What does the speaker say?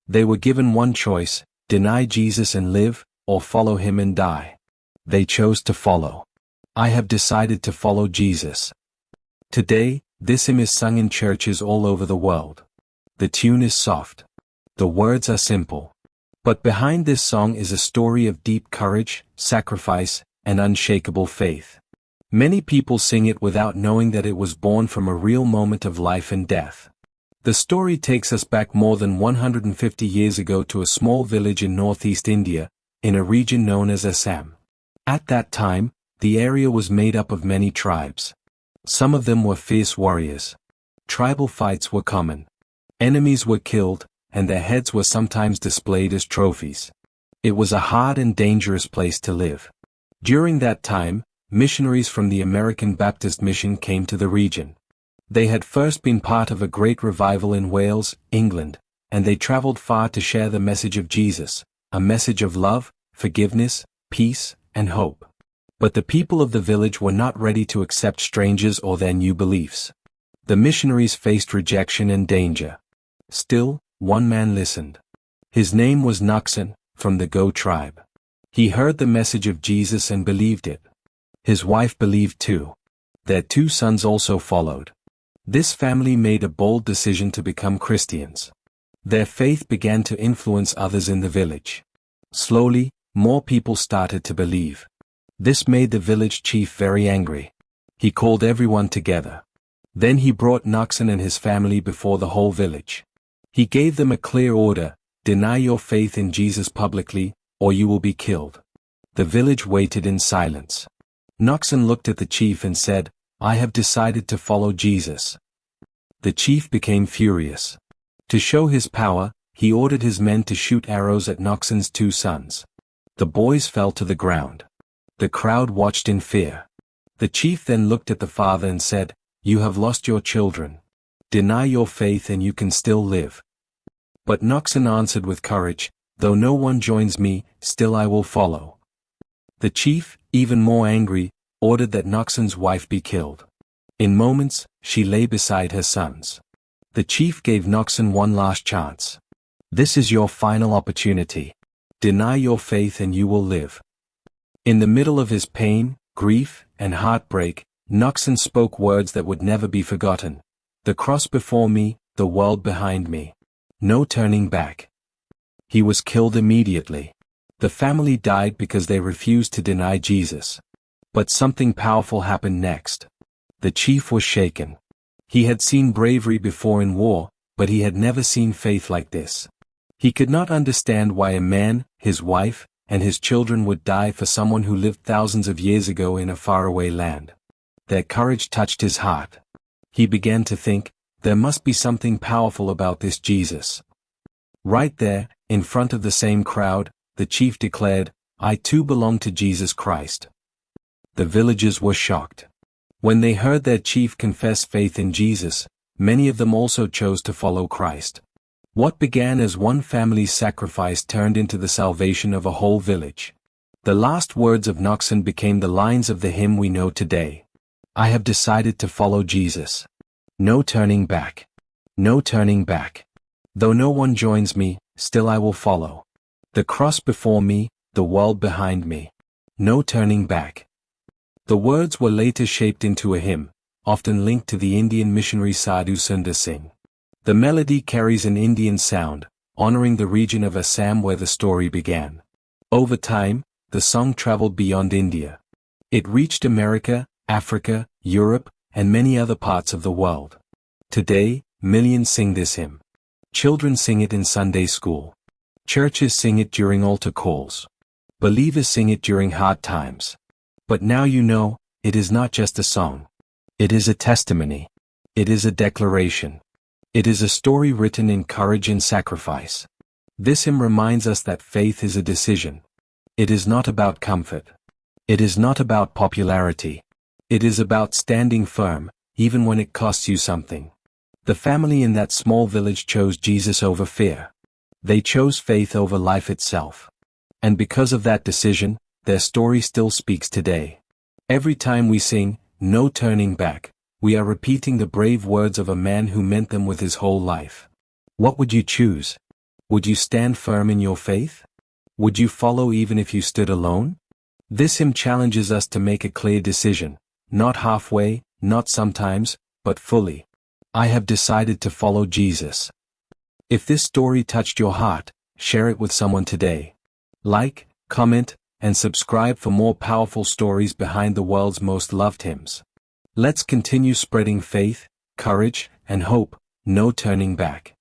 They were given one choice: deny Jesus and live, or follow him and die. They chose to follow. I have decided to follow Jesus. Today, this hymn is sung in churches all over the world. The tune is soft. The words are simple. But behind this song is a story of deep courage, sacrifice, and unshakable faith. Many people sing it without knowing that it was born from a real moment of life and death. The story takes us back more than 150 years ago to a small village in northeast India, in a region known as Assam. At that time, the area was made up of many tribes. Some of them were fierce warriors. Tribal fights were common. Enemies were killed, and their heads were sometimes displayed as trophies. It was a hard and dangerous place to live. During that time, missionaries from the American Baptist Mission came to the region. They had first been part of a great revival in Wales, England, and they traveled far to share the message of Jesus, a message of love, forgiveness, peace, and hope. But the people of the village were not ready to accept strangers or their new beliefs. The missionaries faced rejection and danger. Still, one man listened. His name was Nuxon, from the Go tribe. He heard the message of Jesus and believed it. His wife believed too. Their 2 sons also followed. This family made a bold decision to become Christians. Their faith began to influence others in the village. Slowly, more people started to believe. This made the village chief very angry. He called everyone together. Then he brought Nuxon and his family before the whole village. He gave them a clear order: deny your faith in Jesus publicly, or you will be killed. The village waited in silence. Nuxon looked at the chief and said, "I have decided to follow Jesus." The chief became furious. To show his power, he ordered his men to shoot arrows at Nuxon's 2 sons. The boys fell to the ground. The crowd watched in fear. The chief then looked at the father and said, "You have lost your children. Deny your faith and you can still live." But Nuxon answered with courage, "Though no one joins me, still I will follow." The chief, even more angry, ordered that Nuxon's wife be killed. In moments, she lay beside her sons. The chief gave Nuxon one last chance. "This is your final opportunity. Deny your faith and you will live." In the middle of his pain, grief, and heartbreak, Nuxon spoke words that would never be forgotten. "The cross before me, the world behind me. No turning back." He was killed immediately. The family died because they refused to deny Jesus. But something powerful happened next. The chief was shaken. He had seen bravery before in war, but he had never seen faith like this. He could not understand why a man, his wife, and his children would die for someone who lived thousands of years ago in a faraway land. Their courage touched his heart. He began to think, there must be something powerful about this Jesus. Right there, in front of the same crowd, the chief declared, "I too belong to Jesus Christ." The villagers were shocked. When they heard their chief confess faith in Jesus, many of them also chose to follow Christ. What began as one family's sacrifice turned into the salvation of a whole village. The last words of Nuxon became the lines of the hymn we know today. "I have decided to follow Jesus. No turning back. No turning back. Though no one joins me, still I will follow. The cross before me, the world behind me. No turning back." The words were later shaped into a hymn, often linked to the Indian missionary Sadhu Sundar Singh. The melody carries an Indian sound, honoring the region of Assam where the story began. Over time, the song traveled beyond India. It reached America, Africa, Europe, and many other parts of the world. Today, millions sing this hymn. Children sing it in Sunday school. Churches sing it during altar calls. Believers sing it during hard times. But now you know, it is not just a song. It is a testimony. It is a declaration. It is a story written in courage and sacrifice. This hymn reminds us that faith is a decision. It is not about comfort. It is not about popularity. It is about standing firm, even when it costs you something. The family in that small village chose Jesus over fear. They chose faith over life itself. And because of that decision, their story still speaks today. Every time we sing, "No Turning Back," we are repeating the brave words of a man who meant them with his whole life. What would you choose? Would you stand firm in your faith? Would you follow even if you stood alone? This hymn challenges us to make a clear decision, not halfway, not sometimes, but fully. I have decided to follow Jesus. If this story touched your heart, share it with someone today. Like, comment, and subscribe for more powerful stories behind the world's most loved hymns. Let's continue spreading faith, courage, and hope, no turning back.